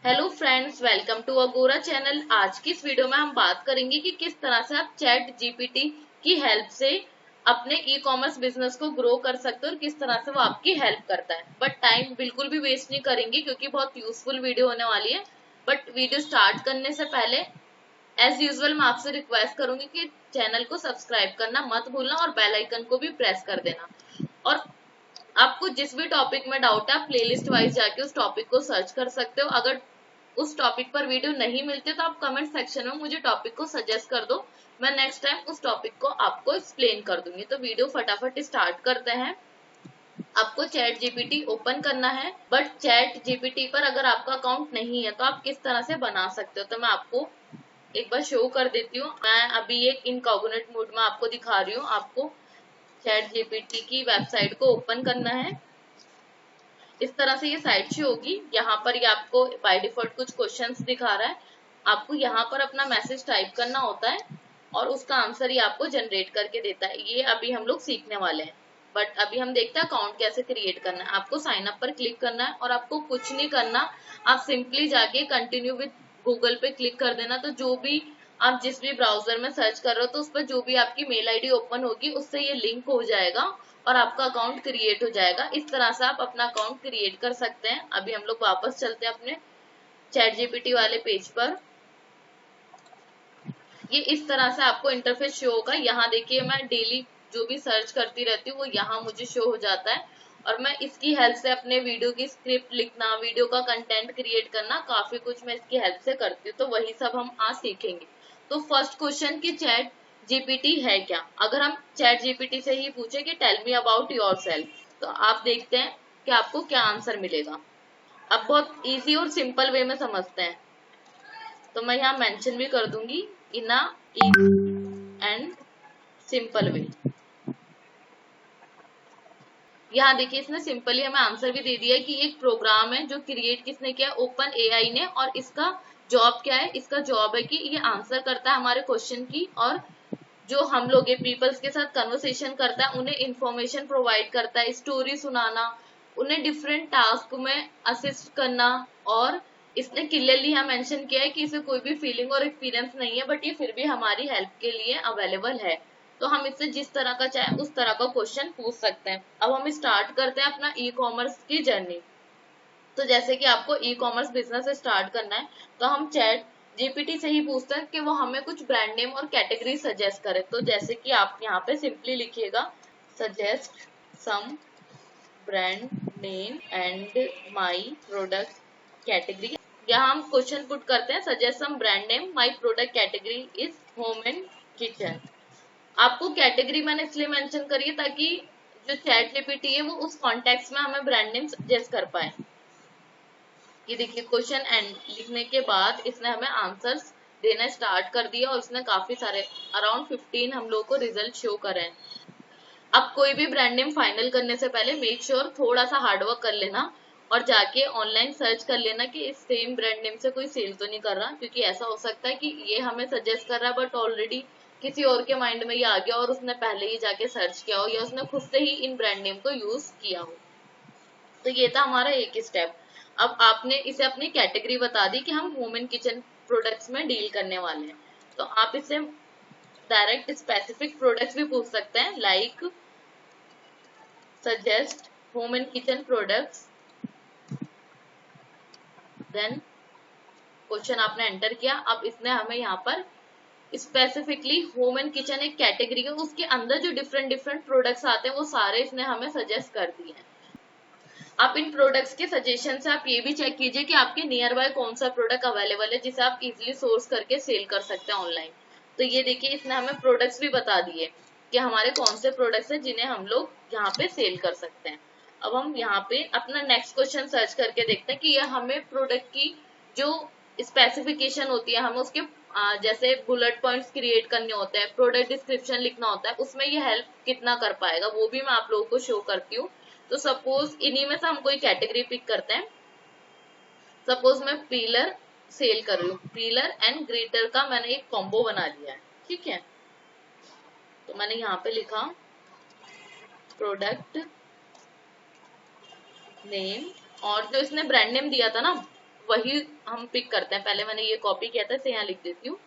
Hello friends, welcome to अगोरा channel. आज की इस वीडियो में हम बात करेंगे कि किस तरह से आप चैट जीपीटी की हेल्प से अपने ई कॉमर्स बिजनेस को ग्रो कर सकते हो और किस तरह से वो आपकी हेल्प करता है। बट टाइम बिल्कुल भी वेस्ट नहीं करेंगे क्योंकि बहुत यूजफुल वीडियो होने वाली है। बट वीडियो स्टार्ट करने से पहले एज यूजुअल मैं आपसे रिक्वेस्ट करूंगी कि चैनल को सब्सक्राइब करना मत भूलना और बेल आइकन को भी प्रेस कर देना। और आपको जिस भी टॉपिक में डाउट है आप प्लेलिस्ट वाइज जाके उस टॉपिक को सर्च कर सकते हो। अगर उस टॉपिक पर वीडियो नहीं मिलते तो आप कमेंट सेक्शन में मुझे टॉपिक को सजेस्ट कर दो, मैं नेक्स्ट टाइम उस टॉपिक को आपको एक्सप्लेन कर दूंगी। तो वीडियो फटाफट स्टार्ट करते हैं। आपको चैट जीपीटी ओपन करना है, बट चैट जीपीटी पर अगर आपका अकाउंट नहीं है तो आप किस तरह से बना सकते हो तो मैं आपको एक बार शो कर देती हूँ। मैं अभी एक इनकॉग्निट मोड में आपको दिखा रही हूँ। आपको चैट जीपीटी की वेबसाइट को ओपन करना है। इस तरह से ये साइट शो होगी। यहाँ पर ये आपको बाय डिफॉल्ट कुछ क्वेश्चंस दिखा रहा है। आपको यहाँ पर अपना मैसेज टाइप करना होता है और उसका आंसर ये आपको जनरेट करके देता है। ये अभी हम लोग सीखने वाले हैं। बट अभी हम देखते हैं अकाउंट कैसे क्रिएट करना है। आपको साइन अप पर क्लिक करना है और आपको कुछ नहीं करना, आप सिंपली जाके कंटिन्यू विद गूगल पे क्लिक कर देना। तो जो भी आप जिस भी ब्राउजर में सर्च कर रहे हो तो उस पर जो भी आपकी मेल आईडी ओपन होगी उससे ये लिंक हो जाएगा और आपका अकाउंट क्रिएट हो जाएगा। इस तरह से आप अपना अकाउंट क्रिएट कर सकते हैं। अभी हम लोग वापस चलते हैं अपने चैट जीपीटी वाले पेज पर। ये इस तरह से आपको इंटरफेस शो होगा। यहाँ देखिए मैं डेली जो भी सर्च करती रहती हूँ वो यहाँ मुझे शो हो जाता है और मैं इसकी हेल्प से अपने वीडियो की स्क्रिप्ट लिखना, वीडियो का कंटेंट क्रिएट करना, काफी कुछ मैं इसकी हेल्प से करती हूँ। तो वही सब हम आज सीखेंगे। तो फर्स्ट क्वेश्चन की चैट जीपीटी है क्या। अगर हम चैट जीपीटी से ही पूछे कि टेल मी अबाउट योरसेल्फ, तो आप देखते हैं कि आपको क्या आंसर मिलेगा। अब बहुत इजी और सिंपल वे में समझते हैं तो मैं यहाँ मेंशन भी कर दूंगी इन अ एंड सिंपल वे। यहाँ देखिए इसने सिंपली हमें आंसर भी दे दिया है कि ये एक प्रोग्राम है जो क्रिएट किसने किया, ओपन एआई ने। और इसका जॉब क्या है, इसका जॉब है कि ये आंसर करता है हमारे क्वेश्चन की और जो हम लोग ये पीपल्स के साथ कन्वर्सेशन करता है उन्हें इंफॉर्मेशन प्रोवाइड करता है, स्टोरी सुनाना, उन्हें डिफरेंट टास्क में असिस्ट करना। और इसने क्लियरली यहाँ मेंशन किया है कि इसे कोई भी फीलिंग और एक्सपीरियंस नहीं है, बट ये फिर भी हमारी हेल्प के लिए अवेलेबल है। तो हम इससे जिस तरह का चाहे उस तरह का क्वेश्चन पूछ सकते हैं। अब हम स्टार्ट करते हैं अपना ई कॉमर्स की जर्नी। तो जैसे कि आपको ई कॉमर्स बिजनेस स्टार्ट करना है तो हम चैट जीपीटी से ही पूछते हैं कि वो हमें कुछ ब्रांड नेम और कैटेगरी सजेस्ट करे। तो जैसे कि आप यहाँ पे सिंपली लिखिएगा suggest some brand name and my product category. यहाँ हम क्वेश्चन पुट करते हैं suggest some brand name, my product category is home and kitchen. आपको कैटेगरी मैंने इसलिए मेंशन करी है ताकि जो चैट जीपीटी है वो उस कॉन्टेक्स्ट में हमें ब्रांड नेम सजेस्ट कर पाए। ये देखिए क्वेश्चन एंड लिखने के बाद इसने हमें आंसर्स देना स्टार्ट कर दिया और इसने काफी सारे अराउंड 15 हम लोग को रिजल्ट शो करे हैं। अब कोई भी ब्रांड नेम फाइनल करने से पहले मेक श्योर थोड़ा सा हार्डवर्क कर लेना और जाके ऑनलाइन सर्च कर लेना कि इस सेम ब्रांड नेम से कोई सेल तो नहीं कर रहा, क्योंकि ऐसा हो सकता है कि ये हमें सजेस्ट कर रहा है बट ऑलरेडी किसी और के माइंड में ये आ गया और उसने पहले ही जाके सर्च किया हो या उसने खुद से ही इन ब्रांड नेम को यूज किया हो। तो ये था हमारा एक स्टेप। अब आपने इसे अपनी कैटेगरी बता दी कि हम होम एंड किचन प्रोडक्ट्स में डील करने वाले हैं। तो आप इसे डायरेक्ट स्पेसिफिक प्रोडक्ट्स भी पूछ सकते हैं, like suggest home and kitchen products. Then question आपने एंटर किया। अब इसने हमें यहाँ पर स्पेसिफिकली होम एंड किचन एक कैटेगरी है, उसके अंदर जो डिफरेंट डिफरेंट प्रोडक्ट्स आते हैं वो सारे इसने हमें सजेस्ट कर दिए हैं। आप इन प्रोडक्ट्स के सजेशन से आप ये भी चेक कीजिए कि आपके नियर बाय कौन सा प्रोडक्ट अवेलेबल है जिसे आप इजीली सोर्स करके सेल कर सकते हैं ऑनलाइन। तो ये देखिए इसने हमें प्रोडक्ट्स भी बता दिए कि हमारे कौन से प्रोडक्ट्स हैं जिन्हें हम लोग यहाँ पे सेल कर सकते हैं। अब हम यहाँ पे अपना नेक्स्ट क्वेश्चन सर्च करके देखते हैं कि यह हमें प्रोडक्ट की जो स्पेसिफिकेशन होती है, हमें उसके जैसे बुलेट पॉइंट्स क्रिएट करने होते हैं, प्रोडक्ट डिस्क्रिप्शन लिखना होता है, उसमें ये हेल्प कितना कर पाएगा वो भी मैं आप लोगों को शो करती हूँ। तो सपोज इन्हीं में से हम कोई कैटेगरी पिक करते हैं। सपोज मैं पीलर सेल कर रही हूँ, पीलर एंड ग्रेटर का मैंने एक कॉम्बो बना लिया है, ठीक है। तो मैंने यहाँ पे लिखा प्रोडक्ट नेम और जो इसने ब्रांड नेम दिया था ना वही हम पिक करते हैं। पहले मैंने ये कॉपी किया था, इसे यहाँ लिख देती हूँ।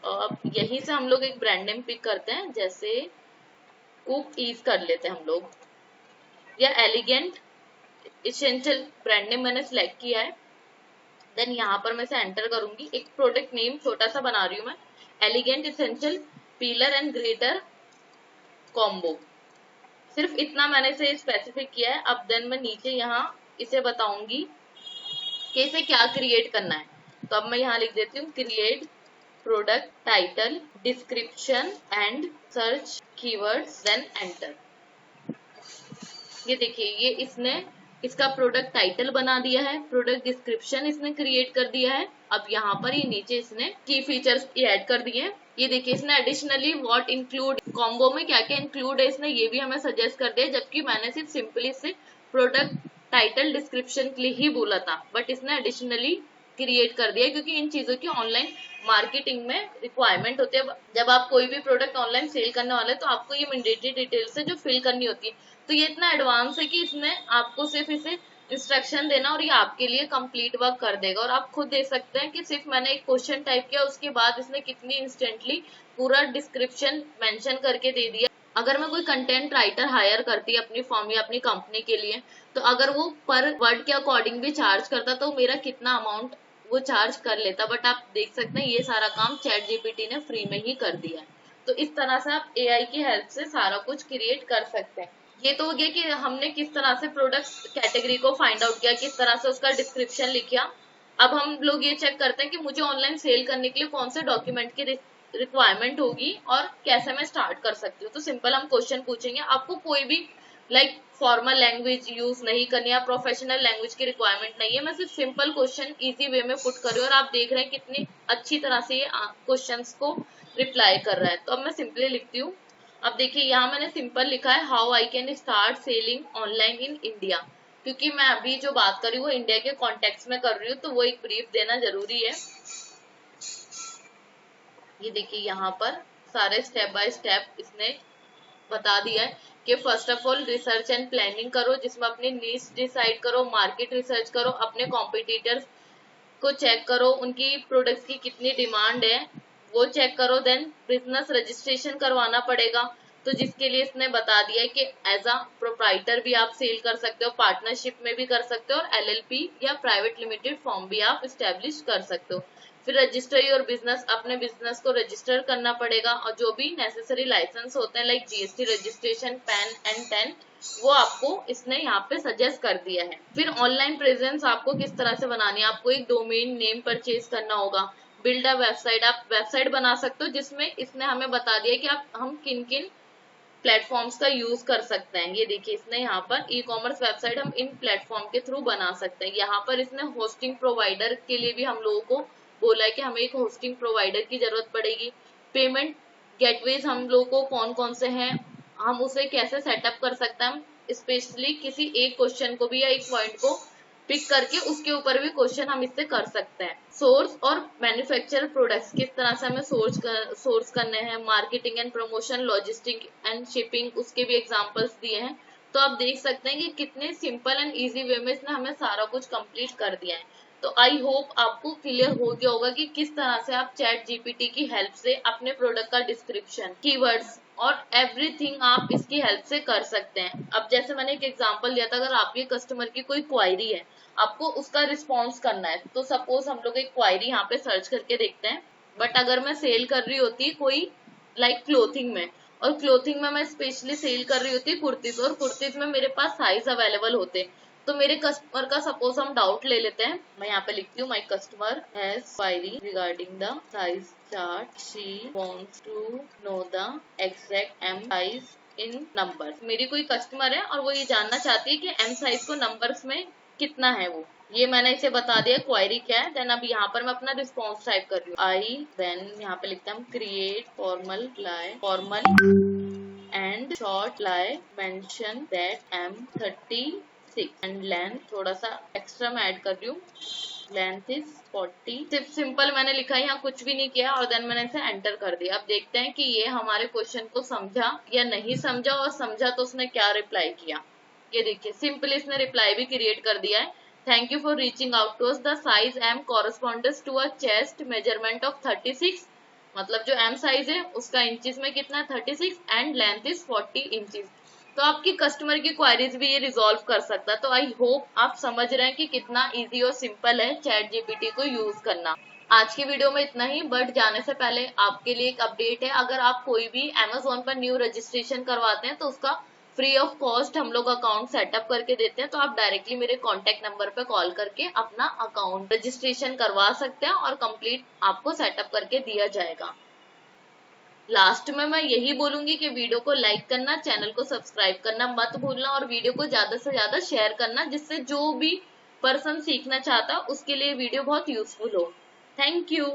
अब यहीं से हम लोग एक ब्रांड नेम पिक करते हैं, जैसे कुक ईज कर लेते हैं हम लोग, या एलिगेंट एसेंशियल ब्रांड नेम मैंने सिलेक्ट किया है। देन यहाँ पर मैं इसे एंटर करूंगी। एक प्रोडक्ट नेम छोटा सा बना रही हूँ मैं, elegant essential pillar and greater combo, सिर्फ इतना मैंने इसे स्पेसिफिक किया है। अब देन मैं नीचे यहाँ इसे बताऊंगी कि इसे क्या क्रिएट करना है। तो अब मैं यहाँ लिख देती हूँ create product title description and search keywords, then enter. ये देखिए, ये इसने इसका प्रोडक्ट टाइटल बना दिया है, प्रोडक्ट डिस्क्रिप्शन इसने क्रिएट कर दिया है। अब यहाँ पर ये नीचे इसने की फीचर्स ऐड कर दिए हैं। ये देखिए, इसने एडिशनली व्हाट इंक्लूड, कॉम्बो में क्या क्या इंक्लूड है इसने ये भी हमें सजेस्ट कर दिया, जबकि मैंने सिर्फ सिंपली से प्रोडक्ट टाइटल डिस्क्रिप्शन के लिए ही बोला था, बट इसने एडिशनली क्रिएट कर दिया, क्योंकि इन चीजों की ऑनलाइन मार्केटिंग में रिक्वायरमेंट होती है। जब आप कोई भी प्रोडक्ट ऑनलाइन सेल करने वाले तो आपको ये मैंडेटरी डिटेल्स है जो फिल करनी होती है। तो ये इतना एडवांस है कि इसमें आपको सिर्फ इसे इंस्ट्रक्शन देना और ये आपके लिए कंप्लीट वर्क कर देगा। और आप खुद देख सकते हैं कि सिर्फ मैंने एक क्वेश्चन टाइप किया, उसके बाद इसने कितनी इंस्टेंटली पूरा डिस्क्रिप्शन मेंशन करके दे दिया। अगर मैं कोई कंटेंट राइटर हायर करती अपनी फॉर्म या अपनी कंपनी के लिए, तो अगर वो पर वर्ड के अकॉर्डिंग भी चार्ज करता तो मेरा कितना अमाउंट वो चार्ज कर लेता। बट आप देख सकते हैं ये सारा काम चैट जीपीटी ने फ्री में ही कर दिया है। तो इस तरह से आप एआई की हेल्प से सारा कुछ क्रिएट कर सकते हैं। ये तो हो गया कि हमने किस तरह से प्रोडक्ट कैटेगरी को फाइंड आउट किया, किस तरह से उसका डिस्क्रिप्शन लिखा। अब हम लोग ये चेक करते हैं कि मुझे ऑनलाइन सेल करने के लिए कौन से डॉक्यूमेंट की रिक्वायरमेंट होगी और कैसे मैं स्टार्ट कर सकती हूँ। तो सिंपल हम क्वेश्चन पूछेंगे, आपको कोई भी लाइक फॉर्मल लैंग्वेज यूज नहीं करनी है, प्रोफेशनल लैंग्वेज की रिक्वायरमेंट नहीं है। मैं सिर्फ सिंपल क्वेश्चन इजी वे में पुट कर रही हूँ और आप देख रहे हैं कितनी अच्छी तरह से ये क्वेश्चंस को रिप्लाई कर रहा है। तो अब मैं सिंपली लिखती हूँ। अब देखिए, यहाँ मैंने सिंपल लिखा है how I can start selling online in India, क्योंकि मैं अभी जो बात कर रही हूँ वो इंडिया के कॉन्टेक्स्ट में कर रही हूँ, तो वो एक ब्रीफ देना जरूरी है। ये देखिए, यहाँ पर सारे स्टेप बाय स्टेप इसने बता दिया है कि first of all research and planning करो, जिसमें अपनी नीड्स डिसाइड करो, मार्केट रिसर्च करो, अपने कॉम्पिटिटर्स को चेक करो, उनकी प्रोडक्ट्स की कितनी डिमांड है वो चेक करो। देन बिजनेस रजिस्ट्रेशन करवाना पड़ेगा, तो जिसके लिए इसने बता दिया है कि एज अ प्रोप्राइटर भी आप सेल कर सकते हो, पार्टनरशिप में भी कर सकते हो, और एलएलपी या प्राइवेट लिमिटेड फॉर्म भी आप स्टैब्लिश कर सकते हो। फिर रजिस्टर योर बिजनेस, अपने बिजनेस को रजिस्टर करना पड़ेगा, और जो भी नेसेसरी लाइसेंस होते हैं like GST registration, pan and ten, वो आपको इसने यहाँ पे सजेस्ट कर दिया है। फिर ऑनलाइन प्रेजेंस आपको किस तरह से बनानी है, आपको एक डोमेन नेम परचेज करना होगा, बिल्ड अ वेबसाइट, आप वेबसाइट बना सकते हो, जिसमें इसने हमें बता दिया कि हम किन किन प्लेटफॉर्म्स का यूज कर सकते हैं। ये देखिए, इसने यहाँ पर ई कॉमर्स वेबसाइट हम इन प्लेटफॉर्म के थ्रू बना सकते हैं। यहाँ पर इसने होस्टिंग प्रोवाइडर के लिए भी हम लोगों को बोला है कि हमें एक होस्टिंग प्रोवाइडर की जरूरत पड़ेगी। पेमेंट गेटवेज हम लोगों को कौन कौन से हैं, हम उसे कैसे सेटअप कर सकते हैं। स्पेशली किसी एक क्वेश्चन को भी या एक पॉइंट को पिक करके उसके ऊपर भी क्वेश्चन हम इससे कर सकते हैं। सोर्स और मैन्युफैक्चर प्रोडक्ट्स किस तरह से हमें सोर्स करने हैं, marketing and promotion, logistic and shipping, उसके भी एग्जांपल्स दिए हैं। तो आप देख सकते हैं कि कितने सिंपल एंड इजी वे में इसने हमें सारा कुछ कंप्लीट कर दिया है। तो आई होप आपको क्लियर हो गया होगा कि किस तरह से आप चैट जीपीटी की हेल्प से अपने प्रोडक्ट का डिस्क्रिप्शन, कीवर्ड्स और एवरीथिंग आप इसकी हेल्प से कर सकते हैं। अब जैसे मैंने एक एग्जांपल दिया था, अगर आपके कस्टमर की कोई क्वायरी है, आपको उसका रिस्पॉन्स करना है, तो सपोज हम लोग एक क्वायरी यहाँ पे सर्च करके देखते हैं। बट अगर मैं सेल कर रही होती कोई लाइक क्लोथिंग में, और क्लोथिंग में मैं स्पेशली सेल कर रही होती कुर्तीज, और कुर्तीज में मेरे पास साइज अवेलेबल होते, तो मेरे कस्टमर का सपोज हम डाउट ले लेते हैं। मैं यहाँ पे लिखती हूँ, my customer has query regarding the size chart, she wants to know the exact M size in numbers. मेरी कोई कस्टमर है और वो ये जानना चाहती है कि एम साइज को नंबर्स में कितना है वो, ये मैंने इसे बता दिया क्वायरी क्या है। देन अब यहाँ पर मैं अपना रिस्पॉन्स टाइप कर रही हूँ, आई, देन यहाँ पे लिखता हूँ create formal and short lie, mention that M 36 and length, थोड़ा सा एक्स्ट्रा मैं ऐड कर रही हूँ, लेंथ इज 40। सिर्फ सिंपल मैंने लिखा, यहाँ कुछ भी नहीं किया, और देन मैंने इसे एंटर कर दिया। अब देखते हैं कि ये हमारे क्वेश्चन को समझा या नहीं समझा, और समझा तो उसने क्या रिप्लाई किया। ये देखिए, सिंपली इसने रिप्लाई भी क्रिएट कर दिया है Thank you for reaching out to us. The size M corresponds to a chest measurement of 36. मतलब जो M साइज है उसका इंचेस में कितना है 36 एंड लेंथ इज 40 इंचेस। तो आपकी कस्टमर की क्वारीज भी ये रिजॉल्व कर सकता है। तो आई होप आप समझ रहे हैं कि कितना इजी और सिंपल है चैट जीपीटी को यूज करना। आज की वीडियो में इतना ही, बट जाने से पहले आपके लिए एक अपडेट है। अगर आप कोई भी Amazon पर न्यू रजिस्ट्रेशन करवाते हैं तो उसका फ्री ऑफ कॉस्ट हम लोग अकाउंट सेटअप करके देते हैं। तो आप डायरेक्टली मेरे कॉन्टेक्ट नंबर पे कॉल करके अपना अकाउंट रजिस्ट्रेशन करवा सकते हैं और कंप्लीट आपको सेटअप करके दिया जाएगा। लास्ट में मैं यही बोलूंगी कि वीडियो को लाइक करना, चैनल को सब्सक्राइब करना मत भूलना और वीडियो को ज्यादा से ज्यादा शेयर करना, जिससे जो भी पर्सन सीखना चाहता उसके लिए वीडियो बहुत यूजफुल हो। Thank you.